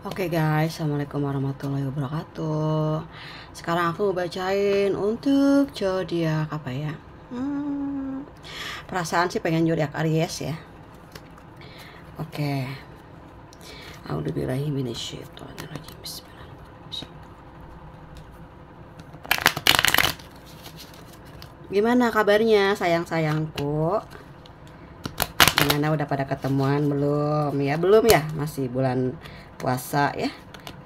Oke guys, assalamualaikum warahmatullahi wabarakatuh. Sekarang aku bacain untuk zodiak apa ya? Perasaan sih pengen zodiak Aries ya. Oke. A'udzubillahi minasyaitonirrajim. Bismillahirrahmanirrahim. Gimana kabarnya sayang-sayangku? Gimana, udah pada ketemuan belum ya? Belum ya? Masih bulan puasa ya,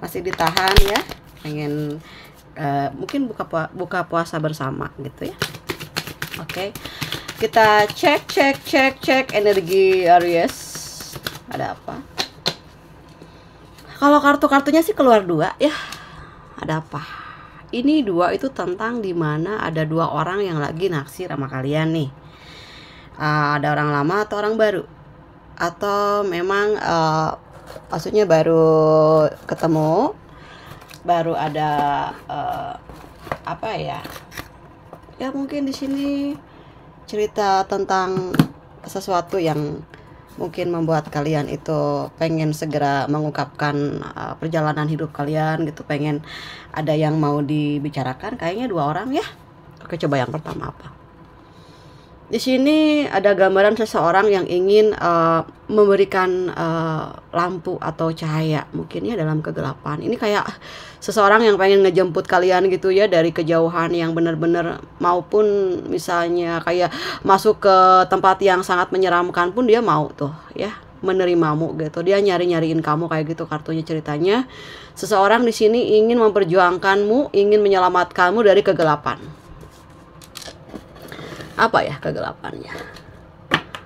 masih ditahan ya, pengen mungkin buka puasa bersama gitu ya. Oke, kita cek energi Aries, ada apa? Kalau kartunya sih keluar dua ya. Ada apa? Ini dua itu tentang dimana ada dua orang yang lagi naksir sama kalian nih. Ada orang lama atau orang baru, atau memang maksudnya baru ketemu, baru ada apa ya? Ya mungkin di sini cerita tentang sesuatu yang mungkin membuat kalian itu pengen segera mengungkapkan perjalanan hidup kalian gitu, pengen ada yang mau dibicarakan. Kayaknya dua orang ya. Oke, coba yang pertama apa? Di sini ada gambaran seseorang yang ingin memberikan lampu atau cahaya, mungkin ya dalam kegelapan. Ini kayak seseorang yang pengen ngejemput kalian gitu ya dari kejauhan yang benar-benar, maupun misalnya kayak masuk ke tempat yang sangat menyeramkan pun dia mau tuh ya menerimamu gitu. Dia nyariin kamu kayak gitu kartunya ceritanya. Seseorang di sini ingin memperjuangkanmu, ingin menyelamatkanmu dari kegelapan. Apa ya kegelapannya?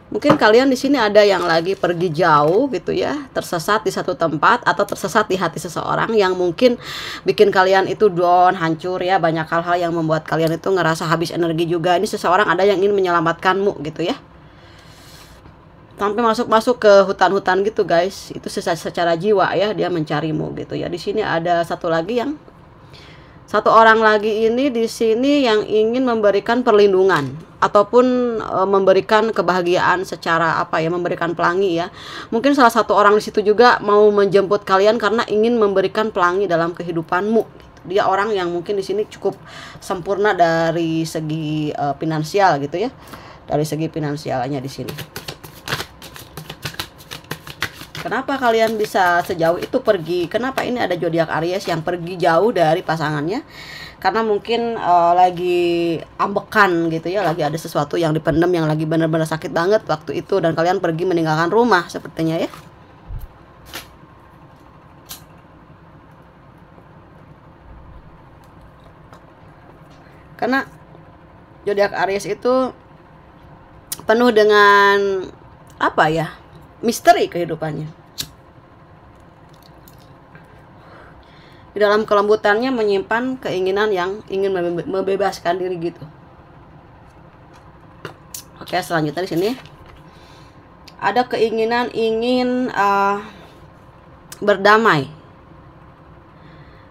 Mungkin kalian di sini ada yang lagi pergi jauh gitu ya, tersesat di satu tempat atau tersesat di hati seseorang yang mungkin bikin kalian itu down, hancur ya. Banyak hal-hal yang membuat kalian itu ngerasa habis energi juga. Ini seseorang ada yang ingin menyelamatkanmu gitu ya. Sampai masuk ke hutan-hutan gitu guys. Itu secara jiwa ya, dia mencarimu gitu ya. Di sini ada satu orang lagi ini di sini yang ingin memberikan perlindungan ataupun memberikan kebahagiaan secara apa ya, memberikan pelangi ya. Mungkin salah satu orang di situ juga mau menjemput kalian karena ingin memberikan pelangi dalam kehidupanmu. Dia orang yang mungkin di sini cukup sempurna dari segi finansial gitu ya. Dari segi finansialnya di sini. Kenapa kalian bisa sejauh itu pergi? Kenapa ini ada zodiak Aries yang pergi jauh dari pasangannya? Karena mungkin lagi ambekan gitu ya, lagi ada sesuatu yang dipendam yang lagi benar-benar sakit banget waktu itu, dan kalian pergi meninggalkan rumah sepertinya ya. Karena zodiak Aries itu penuh dengan apa ya? Misteri kehidupannya. Di dalam kelembutannya menyimpan keinginan yang ingin membebaskan diri gitu. Oke, selanjutnya di sini ada keinginan ingin berdamai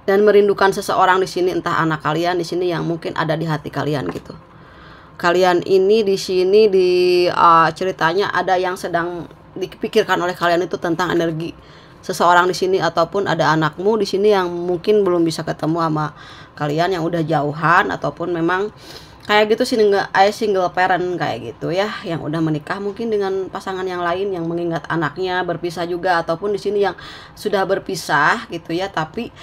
dan merindukan seseorang di sini, entah anak kalian di sini yang mungkin ada di hati kalian gitu. Kalian ini di sini di ceritanya ada yang sedang dipikirkan oleh kalian itu tentang energi seseorang di sini, ataupun ada anakmu di sini yang mungkin belum bisa ketemu sama kalian, yang udah jauhan, ataupun memang kayak gitu single parent kayak gitu ya, yang udah menikah mungkin dengan pasangan yang lain, yang mengingat anaknya, berpisah juga, ataupun di sini yang sudah berpisah gitu ya, tapi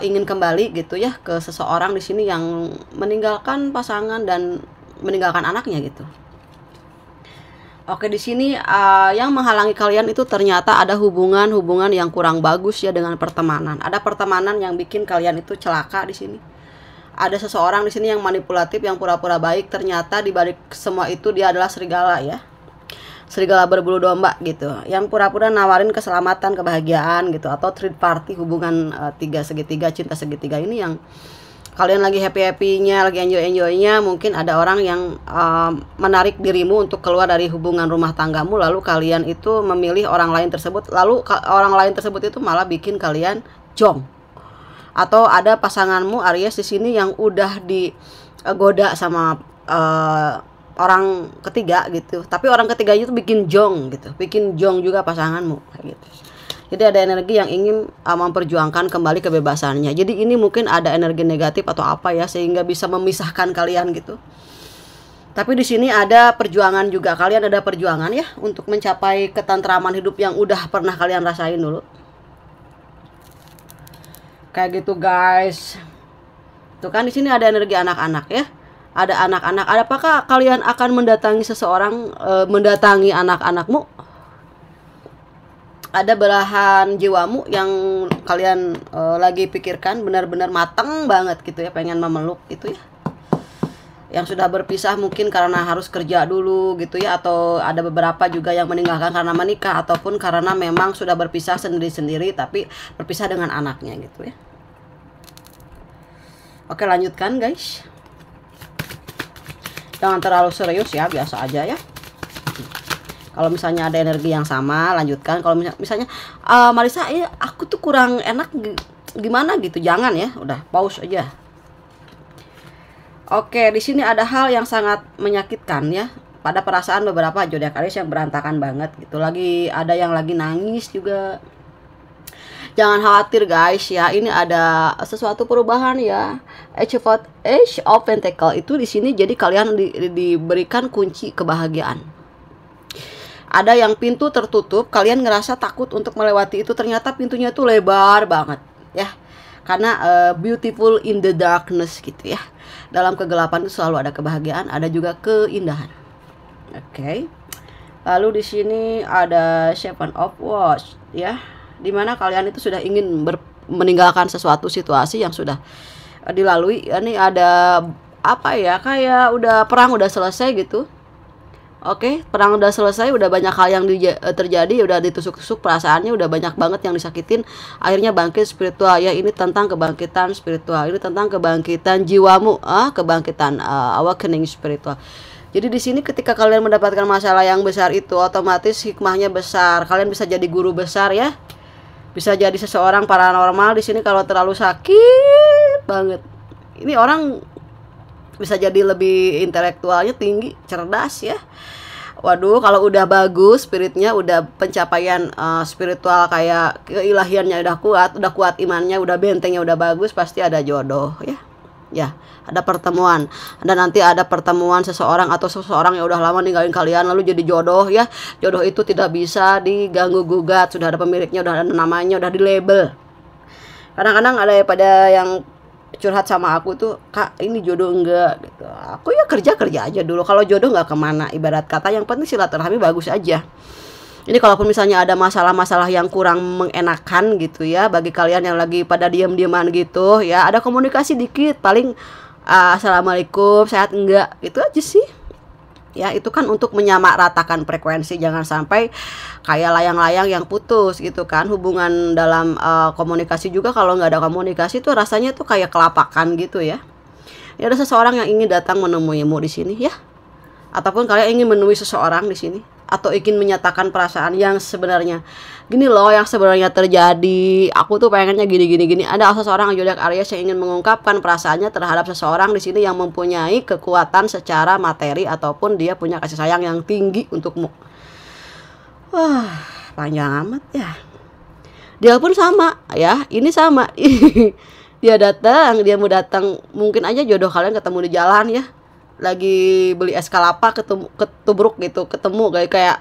ingin kembali gitu ya ke seseorang di sini yang meninggalkan pasangan dan meninggalkan anaknya gitu. Oke, di sini yang menghalangi kalian itu ternyata ada hubungan yang kurang bagus ya dengan pertemanan. Ada pertemanan yang bikin kalian itu celaka di sini. Ada seseorang di sini yang manipulatif, yang pura-pura baik, ternyata di balik semua itu dia adalah serigala ya. Serigala berbulu domba gitu, yang pura-pura nawarin keselamatan, kebahagiaan gitu, atau third party, hubungan tiga segitiga, cinta segitiga ini yang kalian lagi happy-happynya, lagi enjoy-enjoynya, mungkin ada orang yang menarik dirimu untuk keluar dari hubungan rumah tanggamu, lalu kalian itu memilih orang lain tersebut, lalu orang lain tersebut itu malah bikin kalian jong. Atau ada pasanganmu Aries di sini yang udah digoda sama orang ketiga gitu, tapi orang ketiganya itu bikin jong gitu, bikin jong juga pasanganmu kayak gitu. Jadi ada energi yang ingin memperjuangkan kembali kebebasannya. Jadi ini mungkin ada energi negatif atau apa ya, sehingga bisa memisahkan kalian gitu. Tapi di sini ada perjuangan juga. Kalian ada perjuangan ya untuk mencapai ketentraman hidup yang udah pernah kalian rasain dulu. Kayak gitu guys. Tuh kan di sini ada energi anak-anak ya. Ada anak-anak. Apakah kalian akan mendatangi seseorang, mendatangi anak-anakmu? Ada belahan jiwamu yang kalian lagi pikirkan, benar-benar matang banget gitu ya, pengen memeluk gitu ya. Yang sudah berpisah mungkin karena harus kerja dulu gitu ya, atau ada beberapa juga yang meninggalkan karena menikah, ataupun karena memang sudah berpisah sendiri-sendiri tapi berpisah dengan anaknya gitu ya. Oke, lanjutkan guys. Jangan terlalu serius ya, biasa aja ya. Kalau misalnya ada energi yang sama, lanjutkan. Kalau misalnya Marisa, aku tuh kurang enak gimana gitu, jangan ya, udah pause aja. Oke, di sini ada hal yang sangat menyakitkan ya pada perasaan beberapa zodiak Aries yang berantakan banget gitu. Lagi ada yang lagi nangis juga. Jangan khawatir guys ya, ini ada sesuatu perubahan ya. Age of Pentacle itu di sini jadi kalian diberikan kunci kebahagiaan. Ada yang pintu tertutup, kalian ngerasa takut untuk melewati itu, ternyata pintunya tuh lebar banget ya. Karena beautiful in the darkness gitu ya. Dalam kegelapan itu selalu ada kebahagiaan, ada juga keindahan. Oke. Lalu di sini ada Seven of Wands ya. Dimana kalian itu sudah ingin meninggalkan sesuatu situasi yang sudah dilalui. Ini ada apa ya, kayak udah perang udah selesai gitu. Oke, perang udah selesai, udah banyak hal yang terjadi, udah ditusuk-tusuk perasaannya, udah banyak banget yang disakitin. Akhirnya bangkit spiritual ya. Ini tentang kebangkitan spiritual, ini tentang kebangkitan jiwamu, kebangkitan awakening spiritual. Jadi di sini ketika kalian mendapatkan masalah yang besar itu, otomatis hikmahnya besar. Kalian bisa jadi guru besar ya. Bisa jadi seseorang paranormal di sini kalau terlalu sakit banget. Ini orang bisa jadi lebih intelektualnya tinggi, cerdas ya. Waduh, kalau udah bagus spiritnya, udah pencapaian spiritual kayak keilahiannya udah kuat imannya, udah bentengnya udah bagus, pasti ada jodoh ya. Ya, ada pertemuan. Dan nanti ada pertemuan seseorang atau seseorang yang udah lama ninggalin kalian lalu jadi jodoh ya. Jodoh itu tidak bisa diganggu gugat, sudah ada pemiliknya, udah ada namanya, udah di label. Kadang-kadang ada pada yang curhat sama aku tuh, Kak ini jodoh enggak gitu. Aku ya kerja aja dulu. Kalau jodoh nggak kemana, ibarat kata yang penting silaturahmi bagus aja. Ini kalaupun misalnya ada masalah-masalah yang kurang mengenakan gitu ya, bagi kalian yang lagi pada diam-diaman gitu ya, ada komunikasi dikit, paling assalamualaikum, sehat enggak, itu aja sih. Ya, itu kan untuk menyamaratakan frekuensi, jangan sampai kayak layang-layang yang putus gitu kan. Hubungan dalam komunikasi juga, kalau nggak ada komunikasi tuh rasanya tuh kayak kelapakan gitu ya. Ini ada seseorang yang ingin datang menemuimu di sini ya. Ataupun kalian ingin menemui seseorang di sini, atau ingin menyatakan perasaan yang sebenarnya. Gini loh yang sebenarnya terjadi, aku tuh pengennya gini. Ada seseorang zodiak Aries yang ingin mengungkapkan perasaannya terhadap seseorang di sini yang mempunyai kekuatan secara materi, ataupun dia punya kasih sayang yang tinggi untukmu. Wah, panjang amat ya. Dia pun sama ya, ini sama. Dia mau datang, mungkin aja jodoh kalian ketemu di jalan ya. Lagi beli es kelapa, ketubruk gitu, ketemu kayak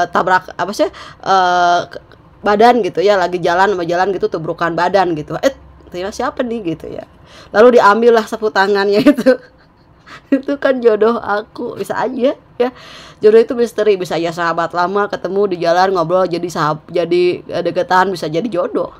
tabrak apa sih, badan gitu ya, lagi jalan gitu, tubrukan badan gitu, siapa nih gitu ya, lalu diambil lah sapu tangannya itu. Itu kan jodoh aku, bisa aja ya. Jodoh itu misteri, bisa ya sahabat lama ketemu di jalan, ngobrol jadi deketan, bisa jadi jodoh.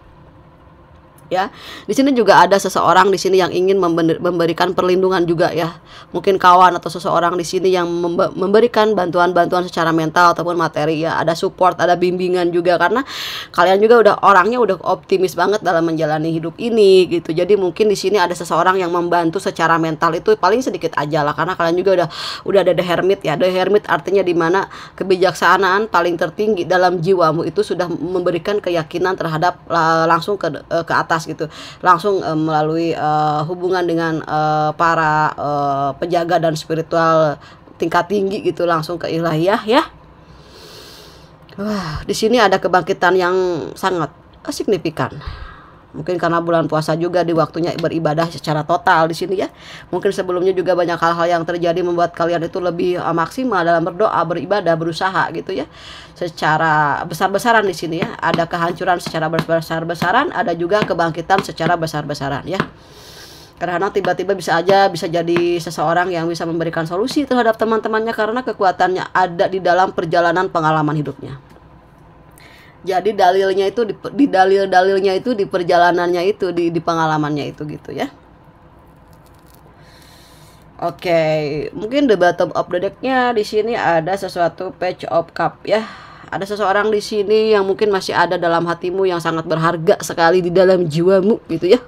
Ya, di sini juga ada seseorang di sini yang ingin memberikan perlindungan juga ya. Mungkin kawan atau seseorang di sini yang memberikan bantuan secara mental ataupun materi ya. Ada support, ada bimbingan juga, karena kalian juga orangnya udah optimis banget dalam menjalani hidup ini gitu. Jadi mungkin di sini ada seseorang yang membantu secara mental, itu paling sedikit aja lah, karena kalian juga udah ada The Hermit ya. The Hermit artinya dimana kebijaksanaan paling tertinggi dalam jiwamu itu sudah memberikan keyakinan terhadap langsung ke atas gitu, langsung melalui hubungan dengan para penjaga dan spiritual tingkat tinggi gitu, langsung ke ilahiyah ya. Wah, di sini ada kebangkitan yang sangat signifikan. Mungkin karena bulan puasa juga di waktunya beribadah secara total di sini ya. Mungkin sebelumnya juga banyak hal-hal yang terjadi membuat kalian itu lebih maksimal dalam berdoa, beribadah, berusaha gitu ya. Secara besar-besaran di sini ya. Ada kehancuran secara besar-besaran, ada juga kebangkitan secara besar-besaran ya. Karena tiba-tiba bisa jadi seseorang yang bisa memberikan solusi terhadap teman-temannya karena kekuatannya ada di dalam perjalanan pengalaman hidupnya. Jadi dalilnya itu di dalil-dalilnya itu di perjalanannya itu di pengalamannya itu gitu ya. Oke, mungkin the bottom of the deck-nya di sini ada sesuatu Page of Cup ya. Ada seseorang di sini yang mungkin masih ada dalam hatimu yang sangat berharga sekali di dalam jiwamu gitu ya.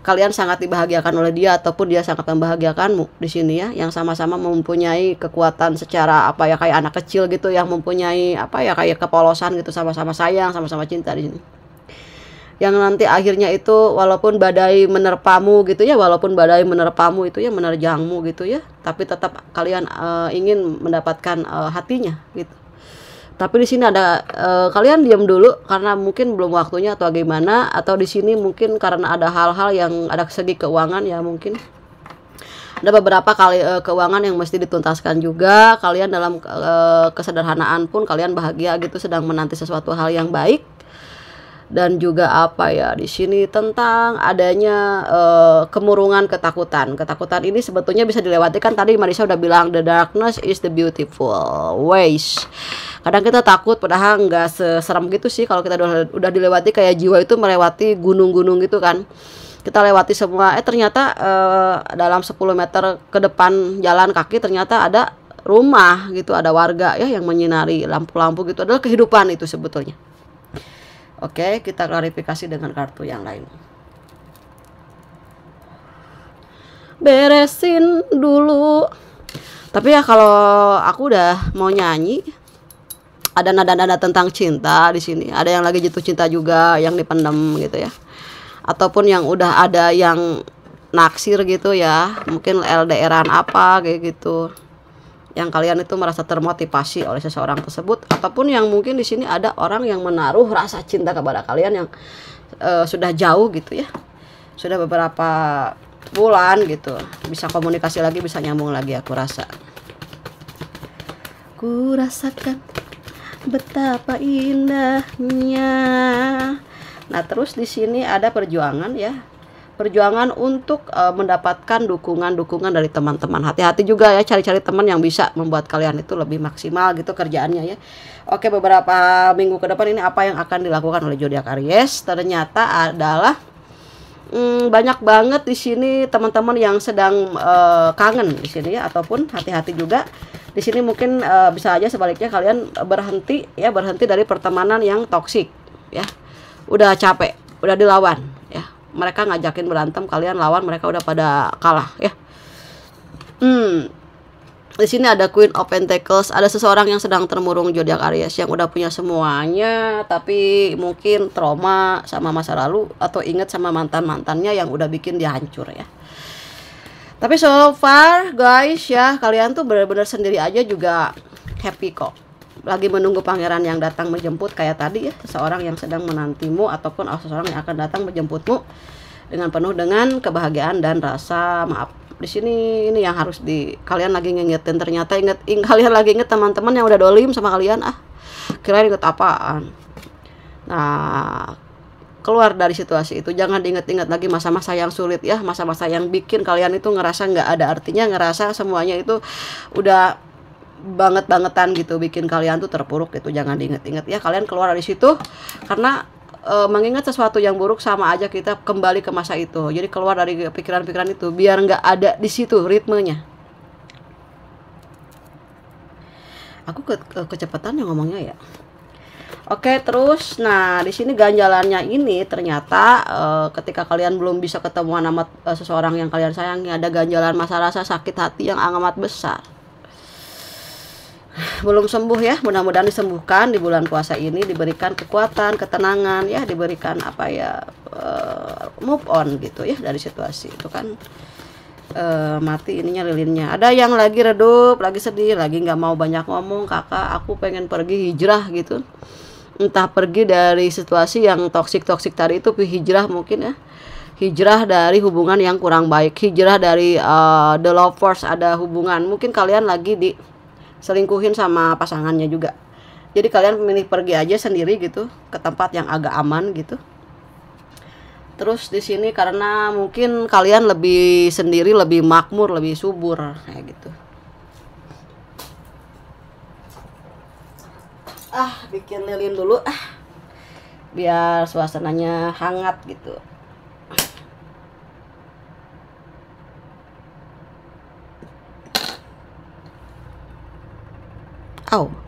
Kalian sangat dibahagiakan oleh dia ataupun dia sangat membahagiakanmu di sini ya, yang sama-sama mempunyai kekuatan secara apa ya, kayak anak kecil gitu yang mempunyai apa ya, kayak kepolosan gitu, sama-sama sayang, sama-sama cinta di sini. Yang nanti akhirnya itu walaupun badai menerpamu gitu ya, walaupun badai menerpamu itu ya, menerjangmu gitu ya, tapi tetap kalian ingin mendapatkan hatinya gitu. Tapi di sini ada kalian diam dulu karena mungkin belum waktunya atau gimana, atau di sini mungkin karena ada hal-hal yang ada segi keuangan ya, mungkin ada beberapa kali keuangan yang mesti dituntaskan juga. Kalian dalam kesederhanaan pun kalian bahagia gitu, sedang menanti sesuatu hal yang baik. Dan juga apa ya, di sini tentang adanya kemurungan, ketakutan. Ketakutan ini sebetulnya bisa dilewati, kan tadi Marisa udah bilang the darkness is the beautiful ways. Kadang kita takut padahal nggak seserem gitu sih kalau kita udah dilewati, kayak jiwa itu melewati gunung-gunung gitu kan. Kita lewati semua, ternyata dalam 10 meter ke depan jalan kaki ternyata ada rumah gitu, ada warga ya yang menyinari lampu-lampu gitu. Adalah kehidupan itu sebetulnya. Oke, kita klarifikasi dengan kartu yang lain. Beresin dulu. Tapi ya kalau aku udah mau nyanyi, ada nada-nada tentang cinta di sini. Ada yang lagi jatuh cinta juga, yang dipendam gitu ya. Ataupun yang udah ada yang naksir gitu ya. Mungkin LDRan apa kayak gitu. Yang kalian itu merasa termotivasi oleh seseorang tersebut, ataupun yang mungkin di sini ada orang yang menaruh rasa cinta kepada kalian yang sudah jauh gitu ya. Sudah beberapa bulan gitu. Bisa komunikasi lagi, bisa nyambung lagi, aku rasa. Ku rasakan betapa indahnya. Nah, terus di sini ada perjuangan ya. Perjuangan untuk mendapatkan dukungan dari teman-teman. Hati-hati juga ya, cari-cari teman yang bisa membuat kalian itu lebih maksimal gitu kerjaannya ya. Oke, beberapa minggu ke depan ini apa yang akan dilakukan oleh zodiak Aries? Ternyata adalah banyak banget di sini teman-teman yang sedang kangen di sini ya, ataupun hati-hati juga. Di sini mungkin bisa aja sebaliknya kalian berhenti dari pertemanan yang toksik ya. Udah capek, udah dilawan ya. Mereka ngajakin berantem, kalian lawan, mereka udah pada kalah ya. Di sini ada Queen of Pentacles, ada seseorang yang sedang termurung zodiak Aries yang udah punya semuanya, tapi mungkin trauma sama masa lalu atau inget sama mantan-mantannya yang udah bikin dia hancur ya. Tapi so far guys ya, kalian tuh benar-benar sendiri aja juga happy kok. Lagi menunggu pangeran yang datang menjemput kayak tadi ya, seseorang yang sedang menantimu ataupun seseorang yang akan datang menjemputmu dengan penuh dengan kebahagiaan dan rasa maaf. Di sini ini yang harus kalian lagi ngingetin, ternyata kalian lagi inget teman-teman yang udah dolim sama kalian, kirain inget apaan. Nah, keluar dari situasi itu, jangan diinget-inget lagi masa-masa yang sulit ya, masa-masa yang bikin kalian itu ngerasa nggak ada artinya, ngerasa semuanya itu udah banget-bangetan gitu, bikin kalian tuh terpuruk gitu. Jangan diinget-inget ya, kalian keluar dari situ, karena mengingat sesuatu yang buruk sama aja kita kembali ke masa itu. Jadi keluar dari pikiran-pikiran itu biar nggak ada di situ ritmenya. Aku kecepatan ya ngomongnya ya. Oke, terus nah di sini ganjalannya ini ternyata ketika kalian belum bisa ketemuan sama seseorang yang kalian sayangi, ada ganjalan masa rasa sakit hati yang amat besar. Belum sembuh ya, mudah-mudahan disembuhkan di bulan puasa ini, diberikan kekuatan, ketenangan ya, diberikan apa ya, move on gitu ya dari situasi itu kan. mati ininya lilinnya. Ada yang lagi redup, lagi sedih, lagi nggak mau banyak ngomong, kakak aku pengen pergi hijrah gitu, entah pergi dari situasi yang toksik tadi itu, hijrah mungkin ya, hijrah dari hubungan yang kurang baik, hijrah dari the lovers, ada hubungan mungkin kalian lagi diselingkuhin sama pasangannya juga, jadi kalian memilih pergi aja sendiri gitu ke tempat yang agak aman gitu. Terus di sini karena mungkin kalian lebih sendiri, lebih makmur, lebih subur kayak gitu. Bikin lilin dulu biar suasananya hangat gitu.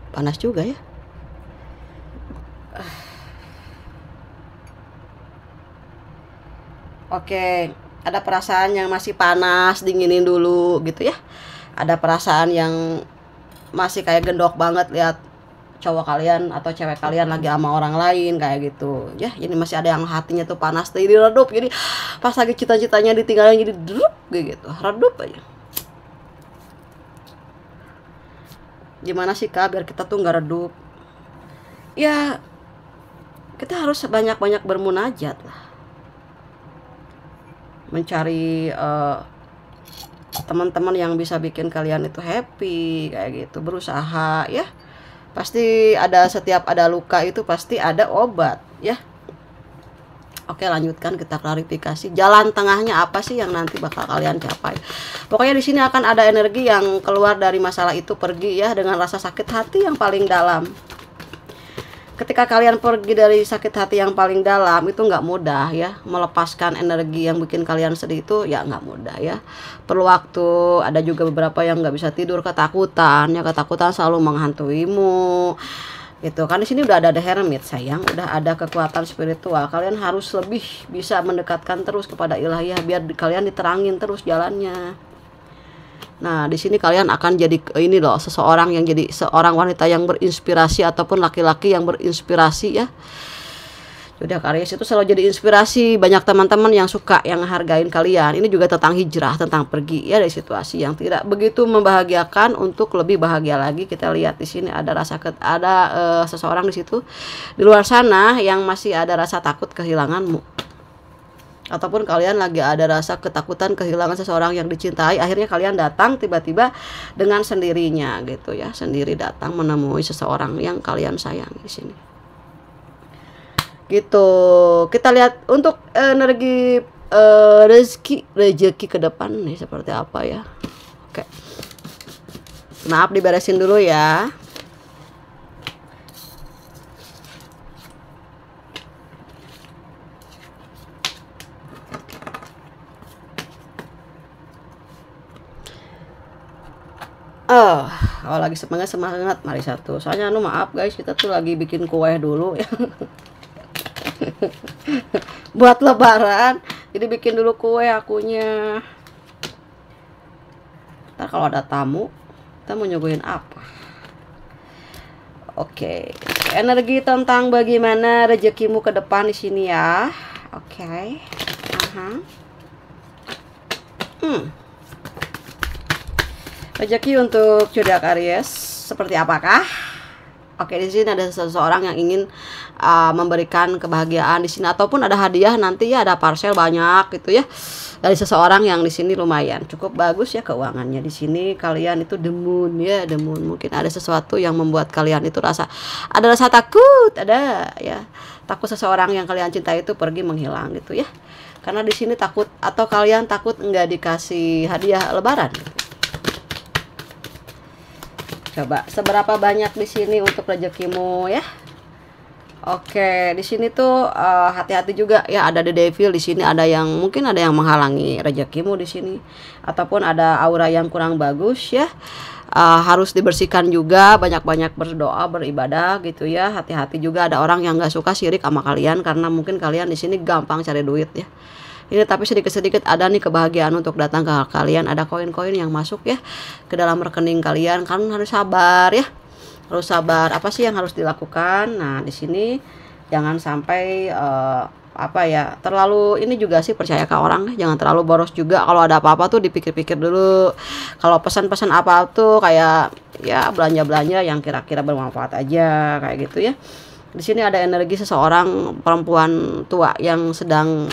Panas juga ya. Oke, ada perasaan yang masih panas, dinginin dulu gitu ya. Ada perasaan yang masih kayak gendok banget lihat cowok kalian atau cewek kalian lagi sama orang lain kayak gitu ya. Ini masih ada yang hatinya tuh panas, jadi redup. Jadi pas lagi cita-citanya ditinggalin jadi drup gitu, redup aja. Gimana sih kak biar kita tuh nggak redup? Ya kita harus banyak-banyak bermunajat lah, mencari teman-teman yang bisa bikin kalian itu happy kayak gitu, berusaha ya. Pasti ada, setiap ada luka itu pasti ada obat ya. Oke, lanjutkan, kita klarifikasi jalan tengahnya apa sih yang nanti bakal kalian capai. Pokoknya di sini akan ada energi yang keluar dari masalah itu, pergi ya dengan rasa sakit hati yang paling dalam. Ketika kalian pergi dari sakit hati yang paling dalam itu nggak mudah ya, melepaskan energi yang bikin kalian sedih itu ya nggak mudah ya, perlu waktu. Ada juga beberapa yang nggak bisa tidur, ketakutan ya, ketakutan selalu menghantuimu gitu kan. Di sini udah ada the hermit sayang, udah ada kekuatan spiritual. Kalian harus lebih bisa mendekatkan terus kepada ilahiyah biar kalian diterangin terus jalannya. Nah, di sini kalian akan jadi ini loh, seseorang yang jadi seorang wanita yang berinspirasi ataupun laki-laki yang berinspirasi ya. Sudah, Aries itu selalu jadi inspirasi banyak teman-teman yang suka, yang hargain kalian. Ini juga tentang hijrah, tentang pergi ya dari situasi yang tidak begitu membahagiakan untuk lebih bahagia lagi. Kita lihat di sini ada rasa seseorang di situ di luar sana yang masih ada rasa takut kehilanganmu. Ataupun kalian lagi ada rasa ketakutan kehilangan seseorang yang dicintai, akhirnya kalian datang tiba-tiba dengan sendirinya gitu ya, sendiri datang menemui seseorang yang kalian sayang di sini. Gitu. Kita lihat untuk energi rezeki ke depan nih seperti apa ya. Oke. Maaf diberesin dulu ya. Kalau lagi semangat mari satu. Soalnya maaf guys, kita tuh lagi bikin kue dulu ya. Buat lebaran. Jadi bikin dulu kue akunya. Ntar kalau ada tamu, kita mau nyuguhin apa? Oke. Energi tentang bagaimana rezekimu ke depan di sini ya. Oke. Rezeki untuk zodiak Aries seperti apakah? Oke, di sini ada seseorang yang ingin memberikan kebahagiaan di sini, ataupun ada hadiah nanti ya, ada parcel banyak gitu ya dari seseorang yang di sini lumayan cukup bagus ya keuangannya. Di sini kalian itu the moon ya, the moon. Mungkin ada sesuatu yang membuat kalian itu ada rasa takut, ada ya, takut seseorang yang kalian cintai itu pergi menghilang gitu ya. Karena di sini takut, atau kalian takut nggak dikasih hadiah lebaran gitu. Coba seberapa banyak di sini untuk rezekimu ya. Oke, di sini tuh hati-hati juga ya, ada the devil di sini, ada yang mungkin ada yang menghalangi rezekimu di sini, ataupun ada aura yang kurang bagus ya. Harus dibersihkan juga, banyak-banyak berdoa, beribadah gitu ya. Hati-hati juga, ada orang yang nggak suka syirik sama kalian karena mungkin kalian di sini gampang cari duit ya. Ini tapi sedikit-sedikit ada nih kebahagiaan untuk datang ke kalian, ada koin-koin yang masuk ya ke dalam rekening kalian. Kalian harus sabar ya, harus sabar. Apa sih yang harus dilakukan? Nah di sini jangan sampai apa ya, terlalu ini juga sih, percaya ke orang, jangan terlalu boros juga. Kalau ada apa-apa tuh dipikir-pikir dulu. Kalau pesan-pesan apa tuh kayak ya belanja-belanja yang kira-kira bermanfaat aja kayak gitu ya. Di sini ada energi seseorang perempuan tua yang sedang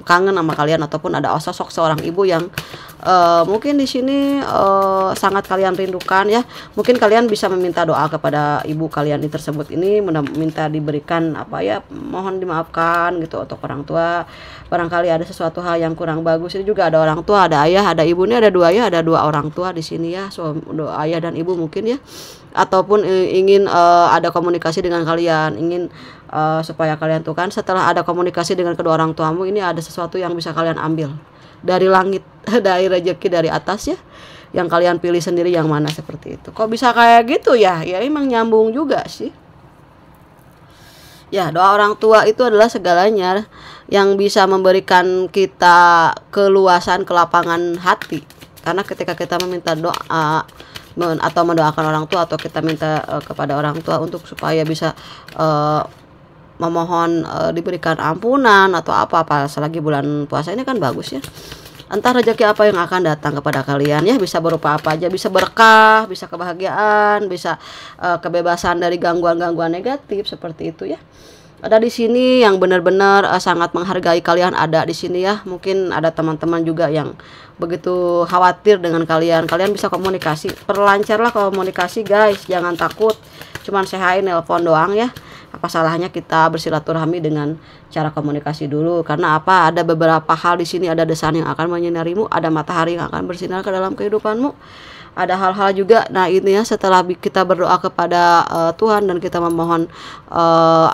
kangen sama kalian, ataupun ada sosok seorang ibu yang mungkin di sini sangat kalian rindukan ya. Mungkin kalian bisa meminta doa kepada ibu kalian tersebut ini, minta diberikan apa ya, mohon dimaafkan gitu untuk orang tua. Barangkali ada sesuatu hal yang kurang bagus. Ini juga ada orang tua, ada ayah, ada ibu. Ini ada dua ayah, ada dua orang tua di sini ya, ayah dan ibu mungkin ya. Ataupun ingin ada komunikasi dengan kalian, ingin supaya kalian tuh kan setelah ada komunikasi dengan kedua orang tuamu, ini ada sesuatu yang bisa kalian ambil dari langit, dari rezeki dari atas ya, yang kalian pilih sendiri yang mana, seperti itu. Kok bisa kayak gitu ya? Ya emang nyambung juga sih. Ya, doa orang tua itu adalah segalanya yang bisa memberikan kita keluasan, kelapangan hati. Karena ketika kita meminta doa atau mendoakan orang tua, atau kita minta kepada orang tua untuk supaya bisa memohon diberikan ampunan atau apa selagi bulan puasa ini kan bagus ya. Entah rezeki apa yang akan datang kepada kalian ya, bisa berupa apa aja, bisa berkah, bisa kebahagiaan, bisa kebebasan dari gangguan-gangguan negatif seperti itu ya. Ada di sini yang benar-benar sangat menghargai kalian, ada di sini ya. Mungkin ada teman-teman juga yang begitu khawatir dengan kalian. Kalian bisa komunikasi, perlancarlah komunikasi guys, jangan takut. Cuman say nelpon doang ya. Apa salahnya kita bersilaturahmi dengan cara komunikasi dulu? Karena apa? Ada beberapa hal di sini, ada desain yang akan menyinarimu, ada matahari yang akan bersinar ke dalam kehidupanmu. Ada hal-hal juga, nah ini ya, setelah kita berdoa kepada Tuhan dan kita memohon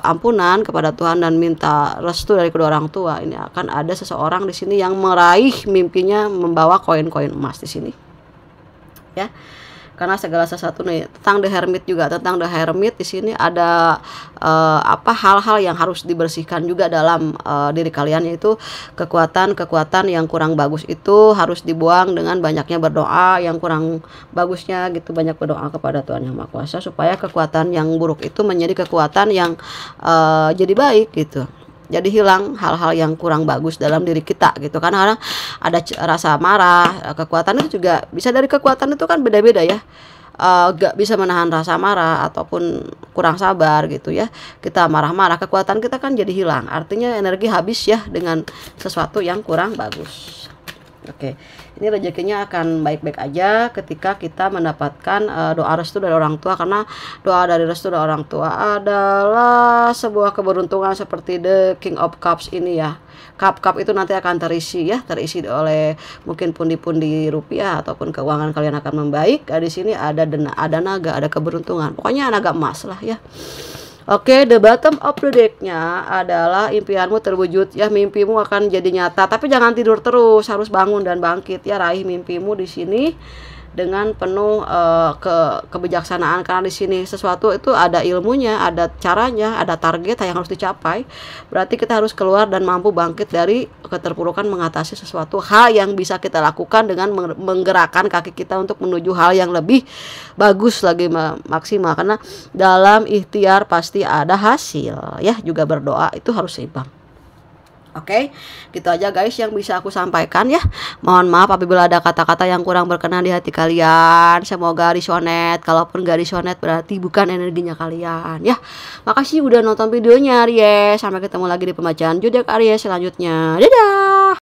ampunan kepada Tuhan dan minta restu dari kedua orang tua, ini akan ada seseorang di sini yang meraih mimpinya membawa koin-koin emas di sini ya. Karena segala sesuatu nih tentang The Hermit juga, tentang The Hermit di sini ada hal-hal yang harus dibersihkan juga dalam diri kalian, yaitu kekuatan yang kurang bagus itu harus dibuang dengan banyaknya berdoa. Yang kurang bagusnya gitu, banyak berdoa kepada Tuhan Yang Maha Kuasa supaya kekuatan yang buruk itu menjadi kekuatan yang jadi baik gitu. Jadi hilang hal-hal yang kurang bagus dalam diri kita gitu. Karena ada rasa marah, kekuatan itu juga bisa, dari kekuatan itu kan beda-beda ya. Gak bisa menahan rasa marah ataupun kurang sabar gitu ya. Kita marah-marah, kekuatan kita kan jadi hilang. Artinya energi habis ya dengan sesuatu yang kurang bagus. Oke, ini rezekinya akan baik-baik aja ketika kita mendapatkan doa restu dari orang tua. Karena doa dari restu dari orang tua adalah sebuah keberuntungan seperti The King of Cups ini ya. Cup-cup itu nanti akan terisi oleh mungkin pundi-pundi rupiah, ataupun keuangan kalian akan membaik. Di sini ada naga, ada keberuntungan. Pokoknya naga emas lah ya. Oke, the bottom of the deck-nya adalah impianmu terwujud ya, mimpimu akan jadi nyata. Tapi jangan tidur terus, harus bangun dan bangkit ya, raih mimpimu di sini dengan penuh kebijaksanaan. Karena di sini sesuatu itu ada ilmunya, ada caranya, ada target yang harus dicapai. Berarti kita harus keluar dan mampu bangkit dari keterpurukan, mengatasi sesuatu hal yang bisa kita lakukan dengan menggerakkan kaki kita untuk menuju hal yang lebih bagus lagi, maksimal. Karena dalam ikhtiar pasti ada hasil ya. Juga berdoa itu harus seimbang. Oke, gitu aja guys yang bisa aku sampaikan ya. Mohon maaf apabila ada kata-kata yang kurang berkenan di hati kalian. Semoga resonate. Kalaupun gak resonate berarti bukan energinya kalian ya. Makasih udah nonton videonya Aries. Sampai ketemu lagi di pembacaan zodiak Aries selanjutnya. Dadah.